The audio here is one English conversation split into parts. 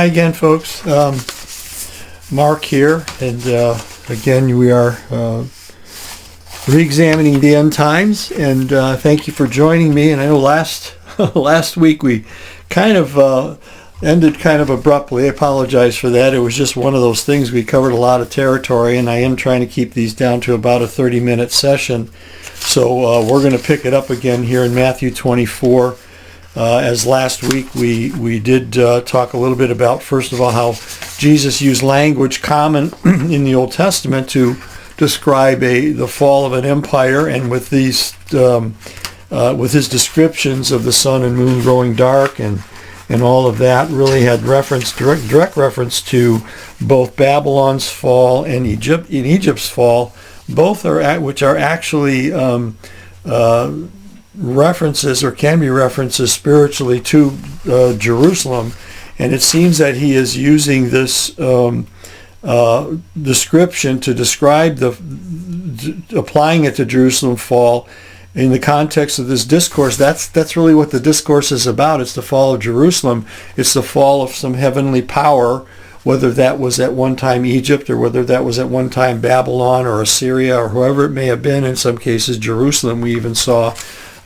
Hi again, folks. Mark here, and again we are re-examining the end times, and thank you for joining me. And I know last week we kind of ended kind of abruptly. I apologize for that. It was just one of those things. We covered a lot of territory, and I am trying to keep these down to about a 30-minute session. So we're going to pick it up again here in Matthew 24. As last week we did talk a little bit about, first of all, how Jesus used language common in the Old Testament to describe the fall of an empire, and with these with his descriptions of the sun and moon growing dark and all of that really had direct reference to both Babylon's fall and Egypt's fall, which are actually references, or can be references spiritually, to Jerusalem. And it seems that he is using this description to describe applying it to Jerusalem fall in the context of this discourse. That's really what the discourse is about. It's the fall of Jerusalem. It's the fall of some heavenly power, whether that was at one time Egypt, or whether that was at one time Babylon or Assyria, or whoever it may have been. In some cases Jerusalem. We even saw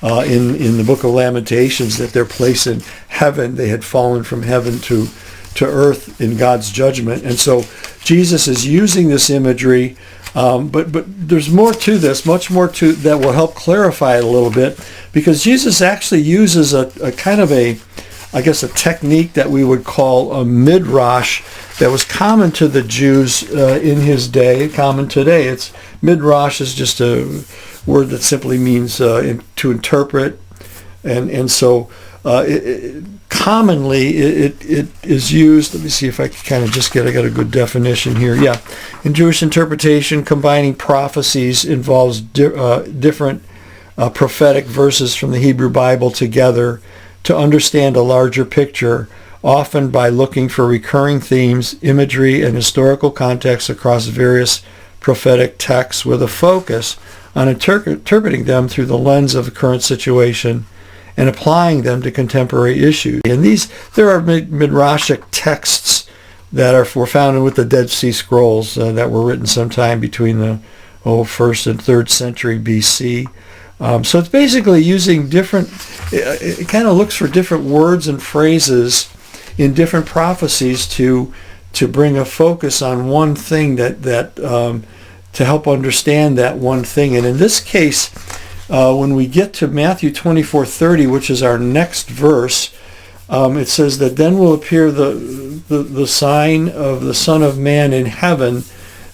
in the book of Lamentations that their place in heaven, they had fallen from heaven to earth in God's judgment. And so Jesus is using this imagery, but there's more to this, much more to that will help clarify it a little bit, because Jesus actually uses a kind of a technique that we would call a midrash that was common to the Jews in his day, common today. Midrash is just a word that simply means to interpret, and so commonly it is used. Let me see if I can kind of I got a good definition here. Yeah, in Jewish interpretation, combining prophecies involves different prophetic verses from the Hebrew Bible together to understand a larger picture, often by looking for recurring themes, imagery, and historical context across various prophetic texts, with a focus on interpreting them through the lens of the current situation and applying them to contemporary issues. And there are midrashic texts that were found with the Dead Sea Scrolls that were written sometime between the 1st and 3rd century BC. So it's basically using different, it kind of looks for different words and phrases in different prophecies to bring a focus on one thing that to help understand that one thing. And in this case, when we get to Matthew 24:30, which is our next verse, it says that then will appear the sign of the Son of Man in heaven.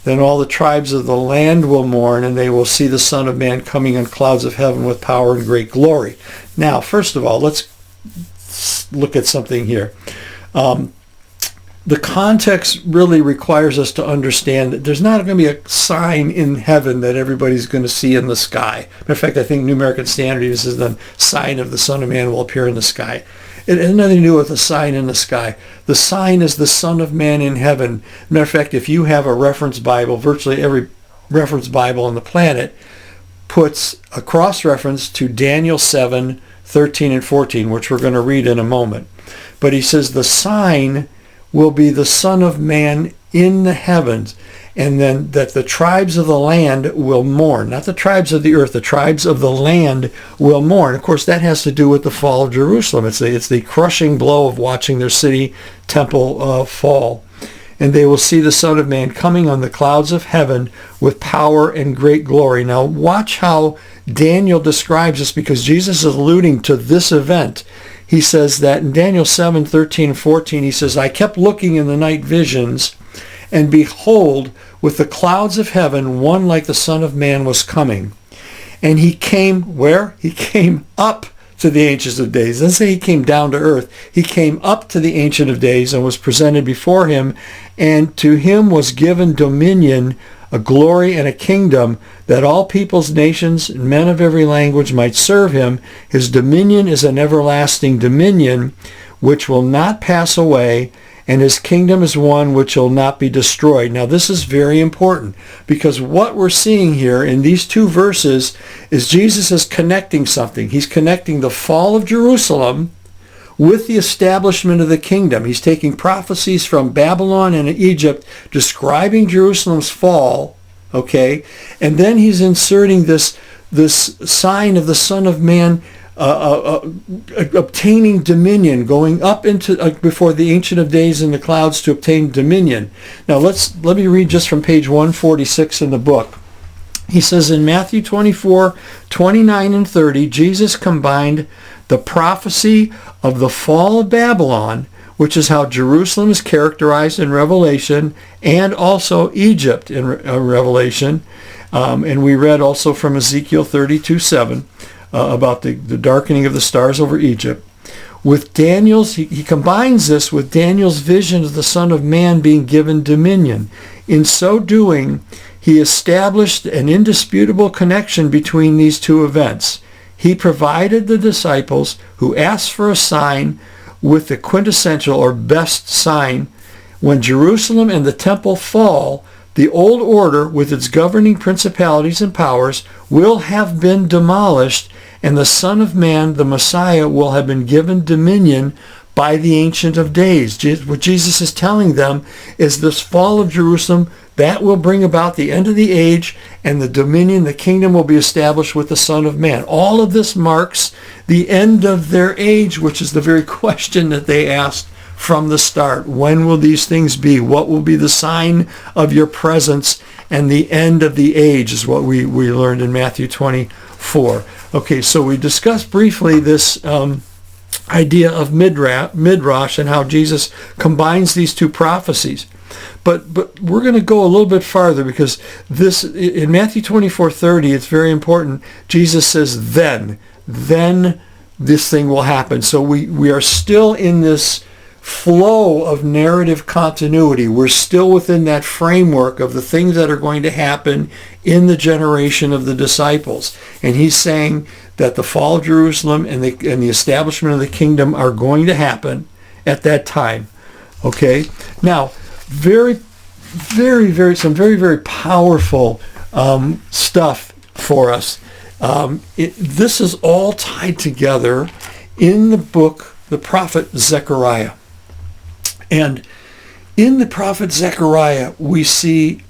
Then all the tribes of the land will mourn, and they will see the Son of Man coming on clouds of heaven with power and great glory. Now, first of all, let's look at something here. The context really requires us to understand that there's not going to be a sign in heaven that everybody's going to see in the sky. Matter of fact, I think New American Standard uses the sign of the Son of Man will appear in the sky. It has nothing to do with a sign in the sky. The sign is the Son of Man in heaven. Matter of fact, if you have a reference Bible, virtually every reference Bible on the planet puts a cross-reference to Daniel 7:13 and 14, which we're going to read in a moment. But he says the sign will be the Son of Man in the heavens, and then that the tribes of the land will mourn. Not the tribes of the earth, the tribes of the land will mourn. Of course, that has to do with the fall of Jerusalem. It's the crushing blow of watching their city temple fall. And they will see the Son of Man coming on the clouds of heaven with power and great glory. Now watch how Daniel describes this, because Jesus is alluding to this event. He says that in Daniel 7:13 and 14, he says, I kept looking in the night visions, and behold, with the clouds of heaven, one like the Son of Man was coming. And he came, where? He came up to the Ancient of Days. It doesn't say he came down to earth. He came up to the Ancient of Days and was presented before him, and to him was given dominion, a glory and a kingdom, that all peoples, nations, and men of every language might serve him. His dominion is an everlasting dominion which will not pass away, and his kingdom is one which will not be destroyed. Now this is very important, because what we're seeing here in these two verses is Jesus is connecting something. He's connecting the fall of Jerusalem with the establishment of the kingdom. He's taking prophecies from Babylon and Egypt describing Jerusalem's fall, okay? And then he's inserting this sign of the Son of Man obtaining dominion, going up into before the Ancient of Days in the clouds to obtain dominion. Now let me read just from page 146 in the book. He says in Matthew 24, 29 and 30, Jesus combined the prophecy of the fall of Babylon, which is how Jerusalem is characterized in Revelation, and also Egypt in Revelation. And we read also from Ezekiel 32:7 about the darkening of the stars over Egypt. With Daniel's, he combines this with Daniel's vision of the Son of Man being given dominion. In so doing, he established an indisputable connection between these two events. He provided the disciples who asked for a sign with the quintessential or best sign. When Jerusalem and the temple fall, the old order with its governing principalities and powers will have been demolished, and the Son of Man, the Messiah, will have been given dominion by the Ancient of Days. What Jesus is telling them is this fall of Jerusalem, that will bring about the end of the age, and the dominion, the kingdom will be established with the Son of Man. All of this marks the end of their age, which is the very question that they asked from the start. When will these things be? What will be the sign of your presence and the end of the age is what we learned in Matthew 24. Okay, so we discussed briefly this idea of Midrash and how Jesus combines these two prophecies. But we're going to go a little bit farther, because this in Matthew 24:30, it's very important. Jesus says, then this thing will happen. So we are still in this flow of narrative continuity. We're still within that framework of the things that are going to happen in the generation of the disciples. And he's saying that the fall of Jerusalem and the establishment of the kingdom are going to happen at that time. Okay? Now, very, very, some very, very powerful stuff for us. This is all tied together in the book, the prophet Zechariah. And in the prophet Zechariah, we see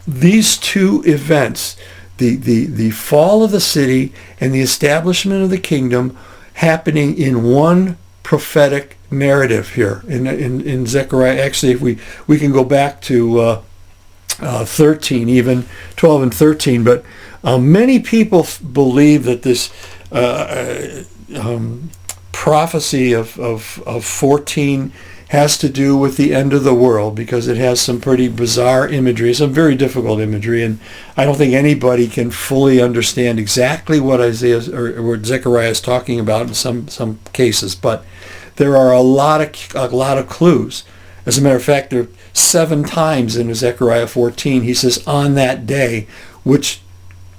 these two events, the fall of the city and the establishment of the kingdom, happening in one prophetic narrative here in Zechariah. Actually, if we can go back to 13, even 12 and 13, but many people believe that this prophecy of 14 has to do with the end of the world, because it has some pretty bizarre imagery, some very difficult imagery, and I don't think anybody can fully understand exactly what Isaiah or what Zechariah is talking about in some cases. But there are a lot of clues. As a matter of fact, there are 7 times in Zechariah 14 he says on that day, which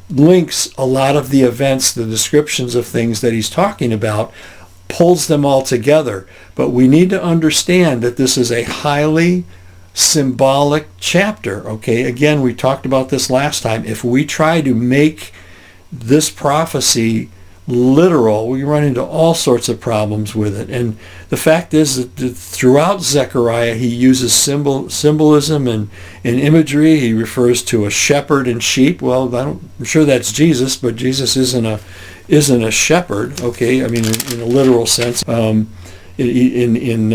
links a lot of the events, the descriptions of things that he's talking about, pulls them all together. But we need to understand that this is a highly symbolic chapter. Okay, again, we talked about this last time. If we try to make this prophecy literal, we run into all sorts of problems with it. And the fact is that throughout Zechariah, he uses symbolism and imagery. He refers to a shepherd and sheep. Well, I'm sure that's Jesus, but Jesus isn't a shepherd. Okay, I mean in a literal sense. In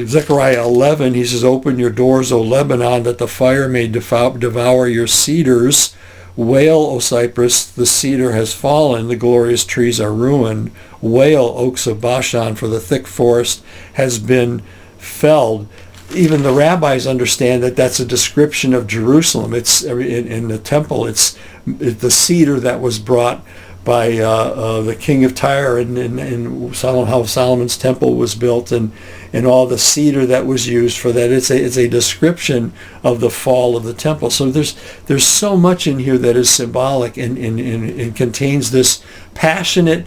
Zechariah 11, he says, "Open your doors, O Lebanon, that the fire may devour your cedars. Wail, O cypress, the cedar has fallen, the glorious trees are ruined. Wail, oaks of Bashan, for the thick forest has been felled." Even the rabbis understand that that's a description of Jerusalem. It's in the temple. It's the cedar that was brought by the king of Tyre, and how Solomon's temple was built, and all the cedar that was used for that. It's a description of the fall of the temple. So there's so much in here that is symbolic and contains this passionate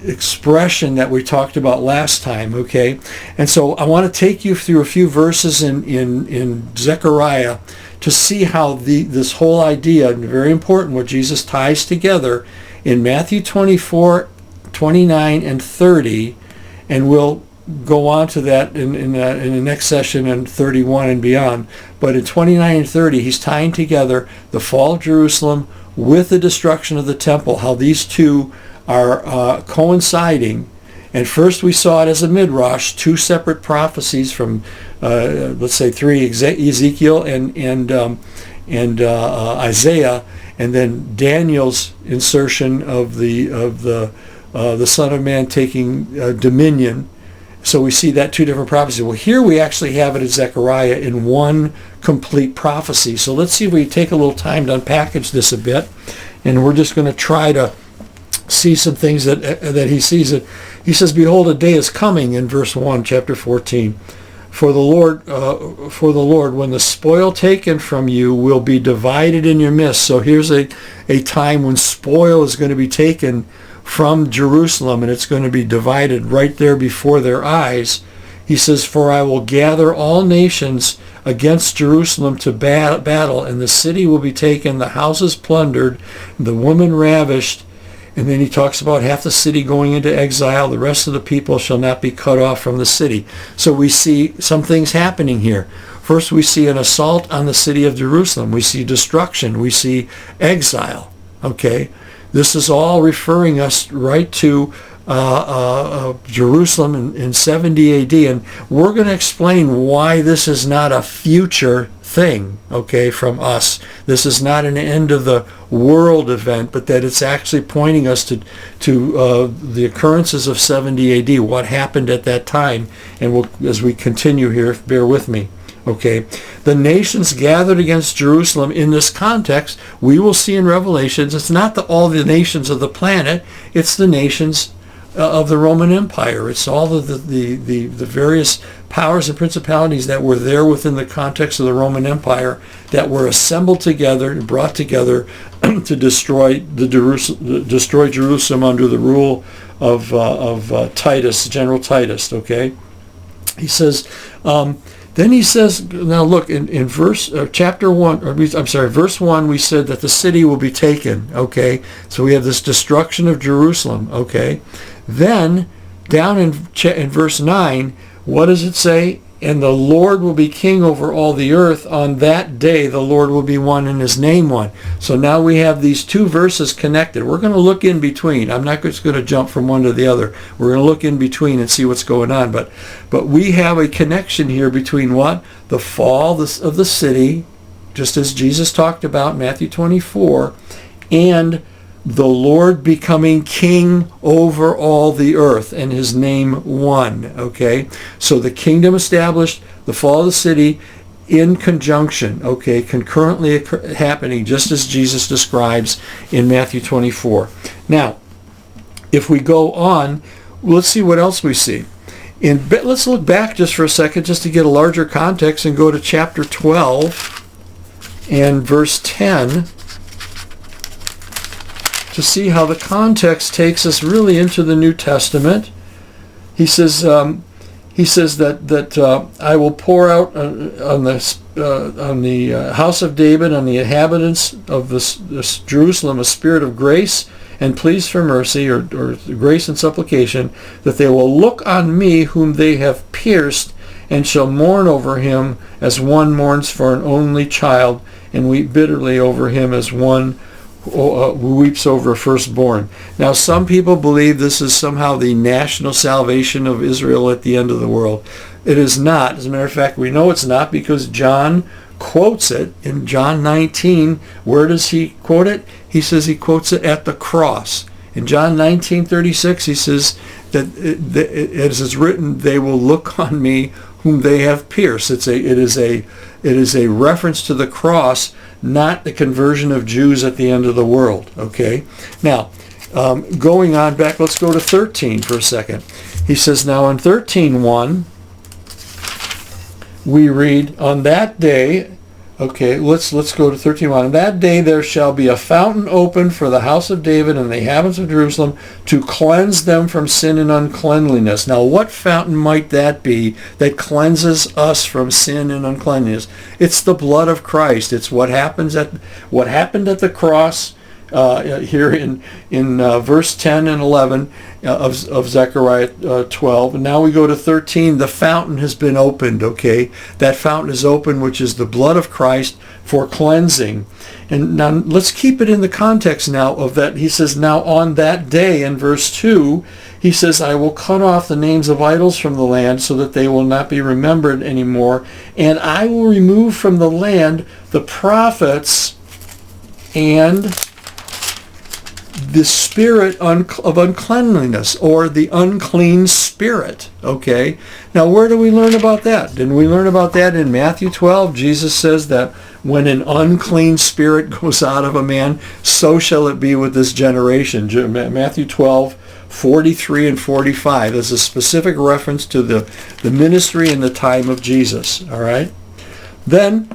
expression that we talked about last time. Okay, and so I want to take you through a few verses in Zechariah to see how this whole idea, and very important, what Jesus ties together in Matthew 24, 29, and 30, and we'll go on to that in the next session in 31 and beyond. But in 29 and 30, he's tying together the fall of Jerusalem with the destruction of the temple, how these two are coinciding. And first we saw it as a midrash, two separate prophecies from, let's say, three, Ezekiel and Isaiah, and then Daniel's insertion of the Son of Man taking dominion. So we see that two different prophecies. Well, here we actually have it in Zechariah in one complete prophecy. So let's see if we take a little time to unpackage this a bit, and we're just going to try to see some things that he sees. It. He says, "Behold, a day is coming," in verse 1, chapter 14. For the Lord, when the spoil taken from you will be divided in your midst." So here's a time when spoil is going to be taken from Jerusalem, and it's going to be divided right there before their eyes. He says, "For I will gather all nations against Jerusalem to battle, and the city will be taken, the houses plundered, the women ravished." And then he talks about half the city going into exile. The rest of the people shall not be cut off from the city. So we see some things happening here. First, we see an assault on the city of Jerusalem. We see destruction. We see exile. Okay? This is all referring us right to Jerusalem in 70 AD. And we're going to explain why this is not a future thing, okay, from us. This is not an end of the world event, but that it's actually pointing us to the occurrences of 70 AD, what happened at that time. And we'll, as we continue here, bear with me. Okay, the nations gathered against Jerusalem in this context, we will see in Revelations, it's not all the nations of the planet, it's the nations of the Roman Empire. It's all of the various powers and principalities that were there within the context of the Roman Empire that were assembled together and brought together to destroy Jerusalem under the rule of Titus, General Titus. Okay, he says. Then he says, now look, in verse chapter 1, verse 1, we said that the city will be taken, okay? So we have this destruction of Jerusalem, okay? Then, down in verse 9, what does it say? "And the Lord will be king over all the earth. On that day the Lord will be one and his name one." So now we have these two verses connected. We're going to look in between. I'm not just going to jump from one to the other. We're going to look in between and see what's going on. But we have a connection here between what? The fall of the city, just as Jesus talked about in Matthew 24, and the Lord becoming king over all the earth and his name one. Okay, so the kingdom established, the fall of the city in conjunction, okay, concurrently happening, just as Jesus describes in Matthew 24. Now, if we go on, let's see what else we see. Let's look back just for a second, just to get a larger context, and go to chapter 12 and verse 10. To see how the context takes us really into the New Testament. He says that I will pour out on the house of David, on the inhabitants of this Jerusalem, a spirit of grace and pleas for mercy, or grace and supplication, that they will look on me whom they have pierced, and shall mourn over him as one mourns for an only child, and weep bitterly over him as one who weeps over a firstborn. Now, some people believe this is somehow the national salvation of Israel at the end of the world. It is not. As a matter of fact, we know it's not because John quotes it in John 19. Where does he quote it? He says he quotes it at the cross. In John 19:36, he says that as it's written, "They will look on me whom they have pierced." It is a reference to the cross, not the conversion of Jews at the end of the world. Okay? Now, going on back, let's go to 13 for a second. He says, now in 13:1, we read, "On that day," okay, let's go to 13:1. "On that day there shall be a fountain opened for the house of David and the inhabitants of Jerusalem to cleanse them from sin and uncleanliness." Now, what fountain might that be that cleanses us from sin and uncleanliness? It's the blood of Christ. It's what happened at the cross. here in verse 10 and 11 of Zechariah 12. And now we go to 13. The fountain has been opened, okay? That fountain is open, which is the blood of Christ for cleansing. And now let's keep it in the context now of that. He says, now on that day, in verse 2, he says, I will cut off the names of idols from the land so that they will not be remembered anymore. And I will remove from the land the prophets and the spirit of uncleanliness, or the unclean spirit. Okay? Now, where do we learn about that? Didn't we learn about that in Matthew 12? Jesus says that when an unclean spirit goes out of a man, so shall it be with this generation. Matthew 12, 43 and 45. There's a specific reference to the ministry in the time of Jesus. All right? Then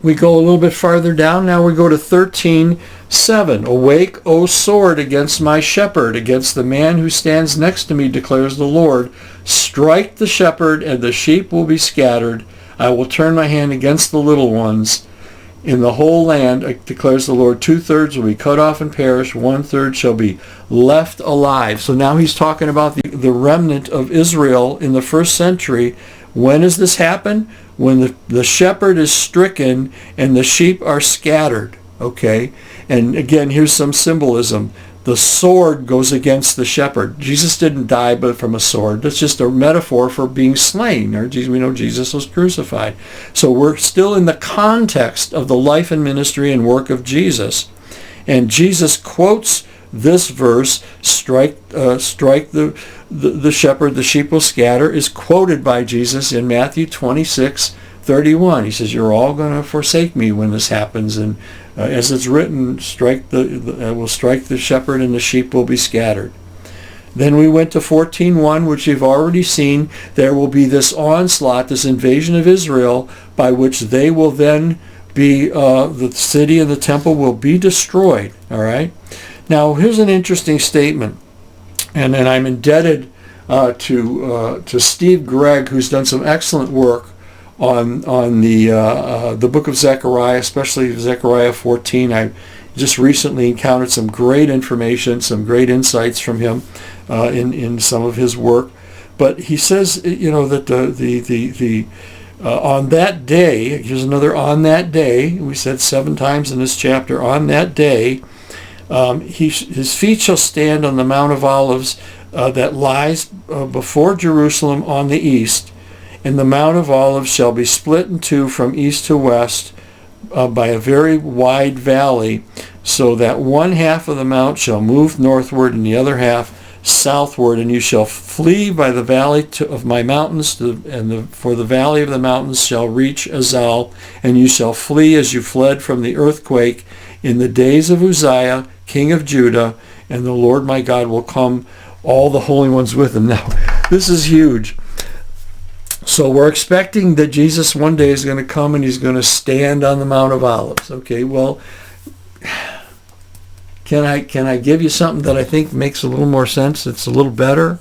we go a little bit farther down. Now we go to 13:7. Awake, O sword, against my shepherd, against the man who stands next to me, declares the Lord. Strike the shepherd, and the sheep will be scattered. I will turn my hand against the little ones. In the whole land, declares the Lord, 2/3 will be cut off and perish, 1/3 shall be left alive. So now he's talking about the remnant of Israel in the first century. When does this happen? When the shepherd is stricken and the sheep are scattered. Okay? And again, here's some symbolism. The sword goes against the shepherd. Jesus didn't die but from a sword. That's just a metaphor for being slain. We know Jesus was crucified. So we're still in the context of the life and ministry and work of Jesus. And Jesus quotes this verse, strike the shepherd, the sheep will scatter, is quoted by Jesus in Matthew 26:31. He says, you're all going to forsake me when this happens. And as it's written, will strike the shepherd and the sheep will be scattered. Then we went to 14:1, which you've already seen. There will be this onslaught, this invasion of Israel, by which they will then be, the city and the temple will be destroyed. All right? Now, here's an interesting statement, and I'm indebted to Steve Gregg, who's done some excellent work on the book of Zechariah, especially Zechariah 14. I just recently encountered some great information, some great insights from him in some of his work. But he says, that the on that day, here's another on that day. We said 7 times in this chapter. On that day, his feet shall stand on the Mount of Olives that lies before Jerusalem on the east. And the Mount of Olives shall be split in two from east to west by a very wide valley, so that one half of the mount shall move northward and the other half southward. And you shall flee by the valley of my mountains, for the valley of the mountains shall reach Azal, and you shall flee as you fled from the earthquake in the days of Uzziah, king of Judah, and the Lord my God will come, all the holy ones with him. Now, this is huge. So we're expecting that Jesus one day is going to come and he's going to stand on the Mount of Olives. Okay, well, can I give you something that I think makes a little more sense? It's a little better.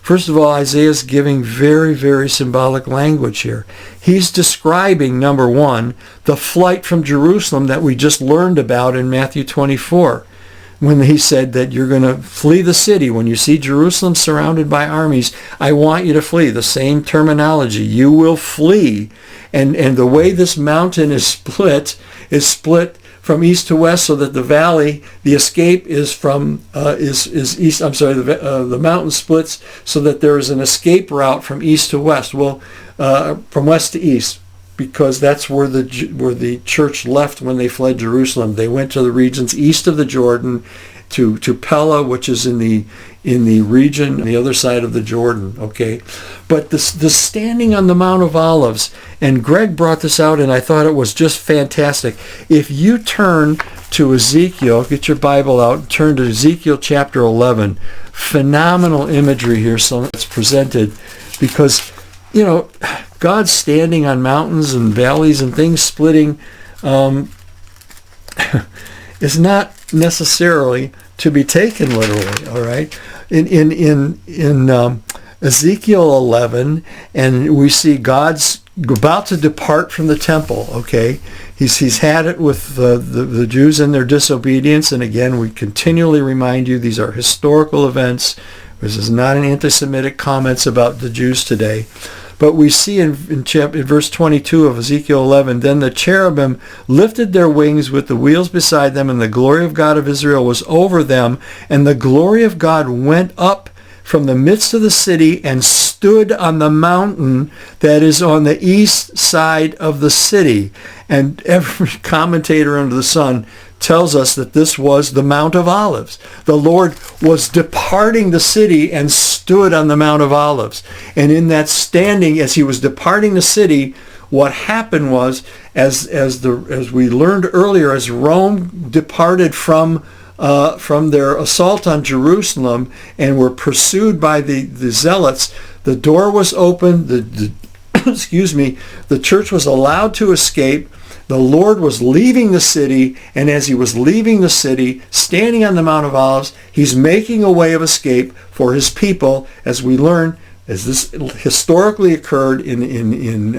First of all, Isaiah's giving very, very symbolic language here. He's describing, number one, the flight from Jerusalem that we just learned about in Matthew 24. When he said that you're going to flee the city. When you see Jerusalem surrounded by armies, I want you to flee. The same terminology. You will flee. And the way this mountain is split from east to west, so that the valley, the escape is from is east. I'm sorry, the mountain splits so that there is an escape route from east to west. Well, from west to east, because that's where the church left when they fled Jerusalem. They went to the regions east of the Jordan, to Pella, which is in the region on the other side of the Jordan. Okay, but the standing on the Mount of Olives, and Greg brought this out, and I thought it was just fantastic. If you turn to Ezekiel, get your Bible out, turn to Ezekiel chapter 11. Phenomenal imagery here, so it's presented, because God's standing on mountains and valleys and things splitting is not necessarily to be taken literally. All right, in Ezekiel 11, and we see God's about to depart from the temple, okay? He's had it with the Jews and their disobedience, and again, we continually remind you these are historical events. This is not an anti-Semitic comments about the Jews today. But we see in verse 22 of Ezekiel 11, then the cherubim lifted their wings with the wheels beside them, and the glory of God of Israel was over them, and the glory of God went up from the midst of the city and stood on the mountain that is on the east side of the city. And every commentator under the sun tells us that this was the Mount of Olives. The Lord was departing the city and stood on the Mount of Olives. And in that standing, as he was departing the city, what happened was, as we learned earlier, as Rome departed from their assault on Jerusalem and were pursued by the zealots, the door was opened, the church was allowed to escape. The Lord was leaving the city, and as he was leaving the city, standing on the Mount of Olives, he's making a way of escape for his people, as we learn, as this historically occurred in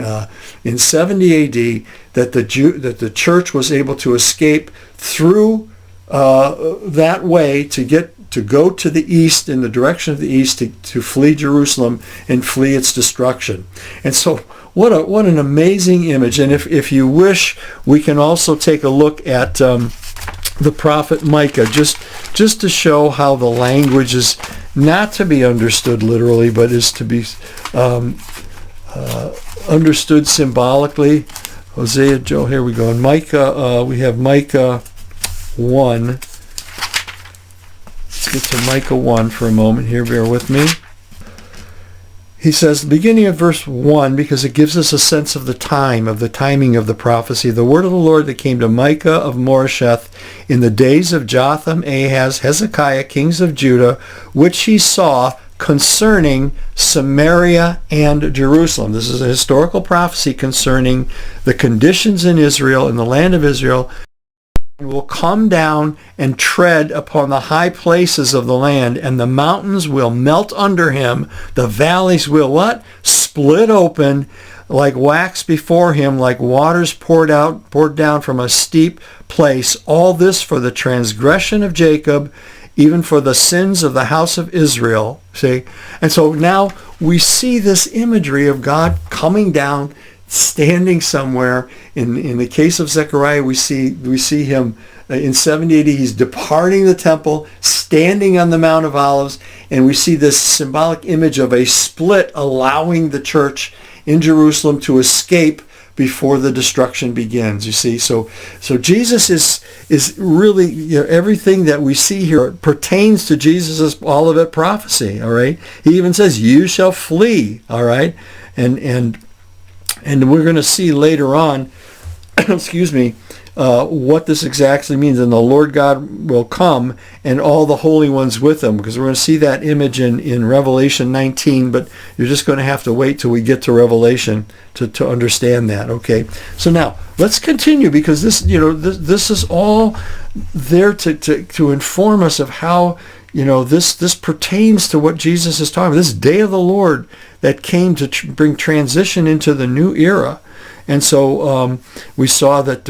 70 A.D., that the church was able to escape through that way to go to the east, in the direction of the east, to flee Jerusalem and flee its destruction. And so what an amazing image. And if you wish, we can also take a look at the prophet Micah, just to show how the language is not to be understood literally, but is to be understood symbolically. Hosea, Joe, here we go. In Micah, we have Micah 1. Let's get to Micah 1 for a moment here. Bear with me. He says, beginning of verse 1, because it gives us a sense of the timing of the prophecy. The word of the Lord that came to Micah of Moresheth in the days of Jotham, Ahaz, Hezekiah, kings of Judah, which he saw concerning Samaria and Jerusalem. This is a historical prophecy concerning the conditions in Israel, in the land of Israel, will come down and tread upon the high places of the land, and the mountains will melt under him. The valleys will what? Split open like wax before him, like waters poured down from a steep place. All this for the transgression of Jacob, even for the sins of the house of Israel. See? And so now we see this imagery of God coming down, standing somewhere. In the case of Zechariah, we see him in 70 AD. He's departing the temple, standing on the Mount of Olives, and we see this symbolic image of a split allowing the church in Jerusalem to escape before the destruction begins. You see, so Jesus is really, everything that we see here pertains to Jesus' Olivet prophecy. All right, he even says, "You shall flee." All right, and we're going to see later on, what this exactly means. And the Lord God will come and all the holy ones with him, because we're going to see that image in Revelation 19, but you're just going to have to wait till we get to Revelation to understand that. Okay, so now let's continue, because this is all there to inform us of how this pertains to what Jesus is talking about, this day of the Lord that came to bring transition into the new era. And so we saw that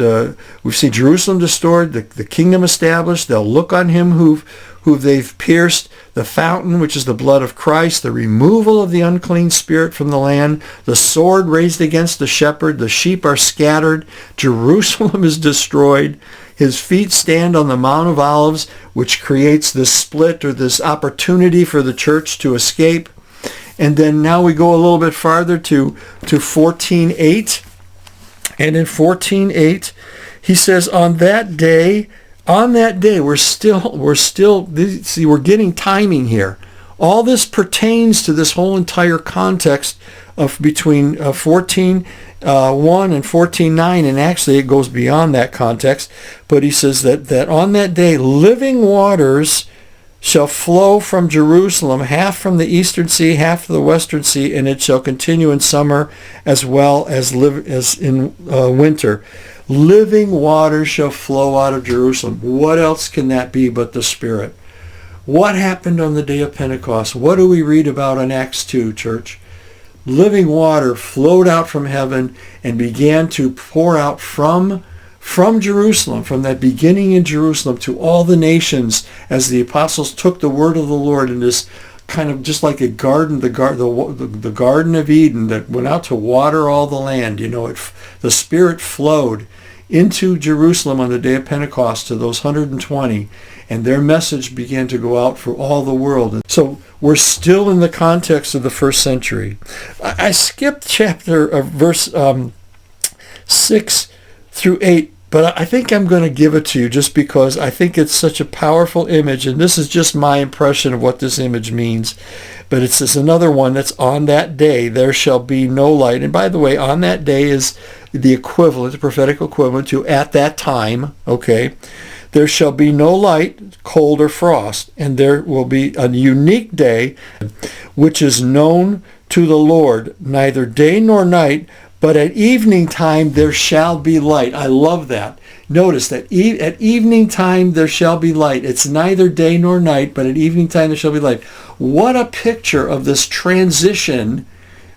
we see Jerusalem destroyed, the kingdom established. They'll look on him who they've pierced, the fountain, which is the blood of Christ, the removal of the unclean spirit from the land, the sword raised against the shepherd, the sheep are scattered, Jerusalem is destroyed. His feet stand on the Mount of Olives, which creates this split, or this opportunity for the church to escape. And then now we go a little bit farther to 14:8. And in 14:8, he says, on that day, we're getting timing here. All this pertains to this whole entire context of between 14:1 and 14:9, and actually it goes beyond that context. But he says that on that day, living waters shall flow from Jerusalem, half from the eastern sea, half from the western sea, and it shall continue in summer as well as in winter. Living waters shall flow out of Jerusalem. What else can that be but the Spirit? What happened on the day of Pentecost? What do we read about in Acts 2, church? living water flowed out from heaven and began to pour out from Jerusalem, from that beginning in Jerusalem to all the nations, as the apostles took the word of the Lord in this kind of just like a garden, the Garden of Eden that went out to water all the land. The Spirit flowed into Jerusalem on the day of Pentecost to those 120, and their message began to go out for all the world. And so we're still in the context of the first century. I skipped verse 6 through 8, but I think I'm going to give it to you just because I think it's such a powerful image, and this is just my impression of what this image means. But it's just another one that's on that day there shall be no light. And by the way, on that day is the equivalent, the prophetic equivalent to at that time, okay? There shall be no light, cold, or frost, and there will be a unique day which is known to the Lord, neither day nor night, but at evening time there shall be light. I love that. Notice that at evening time there shall be light. It's neither day nor night, but at evening time there shall be light. What a picture of this transition.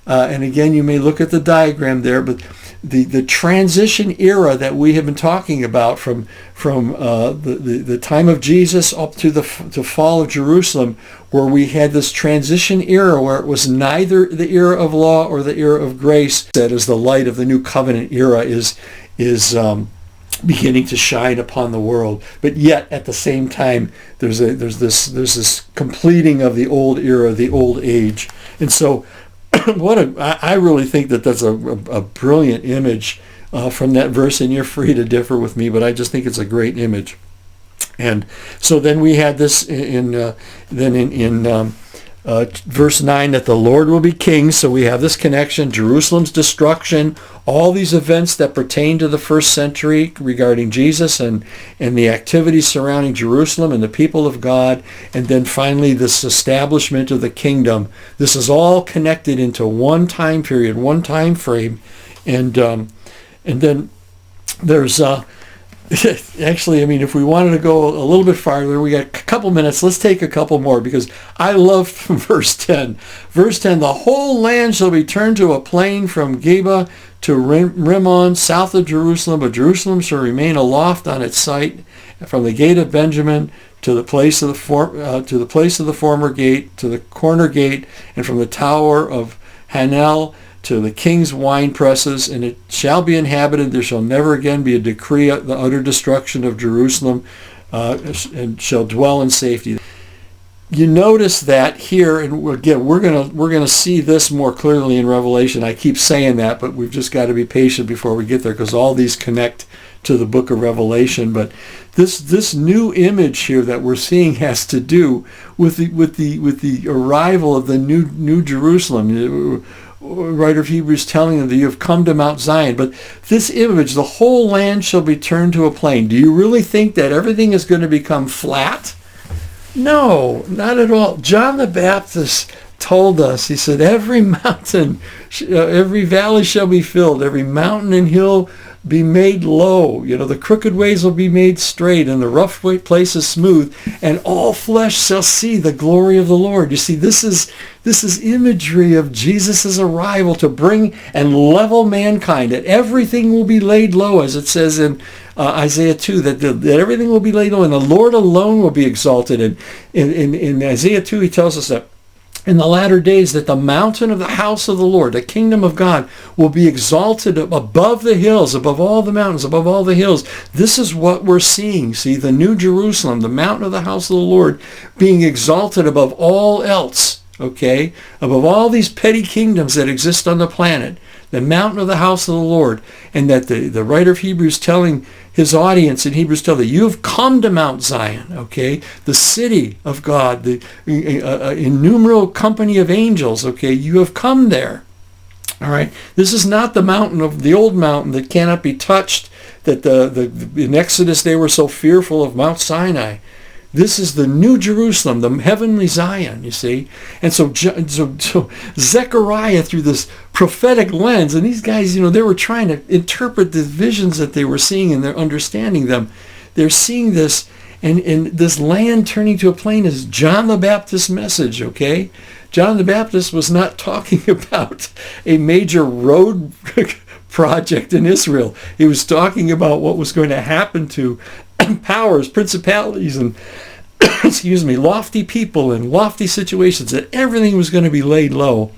And again, you may look at the diagram there, but the transition era that we have been talking about from the time of Jesus up to the fall of Jerusalem, where we had this transition era where it was neither the era of law or the era of grace, that is the light of the new covenant era is beginning to shine upon the world. But yet at the same time there's this completing of the old era, the old age. And so I really think that's a brilliant image from that verse, and you're free to differ with me, but I just think it's a great image. And so then we had this in verse 9, that the Lord will be king. So we have this connection, Jerusalem's destruction, all these events that pertain to the first century regarding Jesus and the activities surrounding Jerusalem and the people of God, and then finally this establishment of the kingdom. This is all connected into one time period, one time frame, and then there's actually, I mean, if we wanted to go a little bit farther, we got a couple minutes. Let's take a couple more, because I love verse 10. Verse 10, the whole land shall be turned to a plain from Geba to Rimmon, south of Jerusalem, but Jerusalem shall remain aloft on its site, from the gate of Benjamin to the place of the former gate, to the corner gate, and from the tower of Hanel to the king's wine presses, and it shall be inhabited. There shall never again be a decree of the utter destruction of Jerusalem, and shall dwell in safety. You notice that here, and again, we're gonna see this more clearly in Revelation. I keep saying that, but we've just got to be patient before we get there, because all these connect to the book of Revelation. But this new image here that we're seeing has to do with the arrival of the new Jerusalem. Writer of Hebrews telling them that you have come to Mount Zion. But this image, the whole land shall be turned to a plain. Do you really think that everything is going to become flat? No, not at all. John the Baptist told us, he said, every mountain, every valley shall be filled, every mountain and hill be made low. The crooked ways will be made straight, and the rough places smooth, and all flesh shall see the glory of the Lord. You see, this is imagery of Jesus' arrival to bring and level mankind, that everything will be laid low, as it says in Isaiah 2, that everything will be laid low, and the Lord alone will be exalted. And in Isaiah 2, he tells us that in the latter days that the mountain of the house of the Lord, the kingdom of God, will be exalted above the hills, above all the mountains, above all the hills. This is what we're seeing. See, the new Jerusalem, the mountain of the house of the Lord, being exalted above all else, okay? Above all these petty kingdoms that exist on the planet. The mountain of the house of the Lord. And that the writer of Hebrews telling his audience in Hebrews 12 that you have come to Mount Zion, okay? The city of God, the innumerable company of angels, okay? You have come there. All right? This is not the mountain of the old mountain that cannot be touched, that in Exodus they were so fearful of Mount Sinai. This is the new Jerusalem, the heavenly Zion, you see. And so Zechariah, through this prophetic lens, and these guys, they were trying to interpret the visions that they were seeing, and they're understanding them. They're seeing this, And this land turning to a plain is John the Baptist's message, okay? John the Baptist was not talking about a major road project in Israel. He was talking about what was going to happen to powers, principalities, and lofty people and lofty situations, that everything was going to be laid low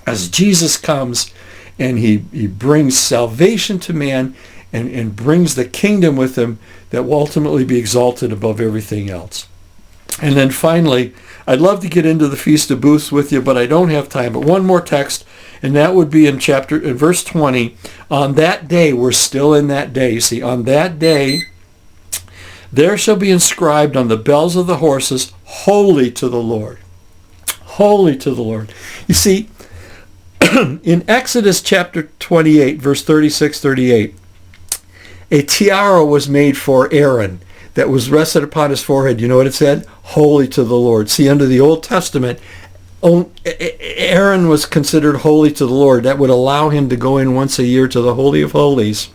as Jesus comes and he brings salvation to man and brings the kingdom with him that will ultimately be exalted above everything else. And then finally, I'd love to get into the Feast of Booths with you, but I don't have time. But one more text, and that would be in verse 20. On that day, we're still in that day. You see, on that day, there shall be inscribed on the bells of the horses, holy to the Lord. Holy to the Lord. You see, in Exodus chapter 28, verse 36-38, a tiara was made for Aaron that was rested upon his forehead. You know what it said? Holy to the Lord. See, under the Old Testament, Aaron was considered holy to the Lord. That would allow him to go in once a year to the Holy of Holies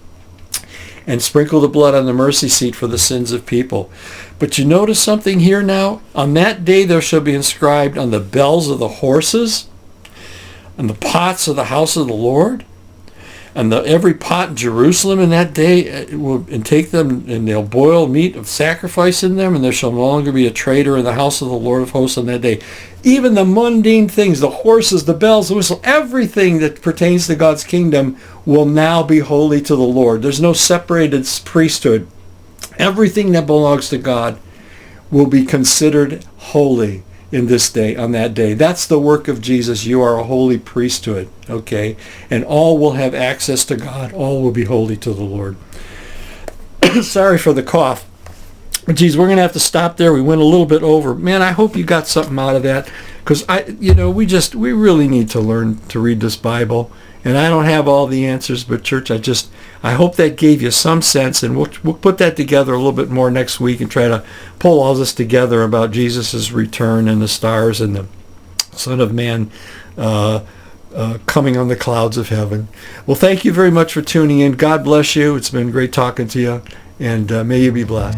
and sprinkle the blood on the mercy seat for the sins of people. But you notice something here now? On that day there shall be inscribed on the bells of the horses and the pots of the house of the Lord, and every pot in Jerusalem in that day and take them, and they'll boil meat of sacrifice in them, and there shall no longer be a traitor in the house of the Lord of hosts on that day. Even the mundane things, the horses, the bells, the whistle, everything that pertains to God's kingdom will now be holy to the Lord. There's no separated priesthood. Everything that belongs to God will be considered holy in this day, on that day. That's the work of Jesus. You are a holy priesthood, okay? And all will have access to God. All will be holy to the Lord. Sorry for the cough. Geez, we're going to have to stop there. We went a little bit over. Man, I hope you got something out of that, because we really need to learn to read this Bible. And I don't have all the answers, but church, I hope that gave you some sense, and we'll put that together a little bit more next week and try to pull all this together about Jesus' return and the stars and the Son of Man coming on the clouds of heaven. Well, thank you very much for tuning in. God bless you. It's been great talking to you, and may you be blessed.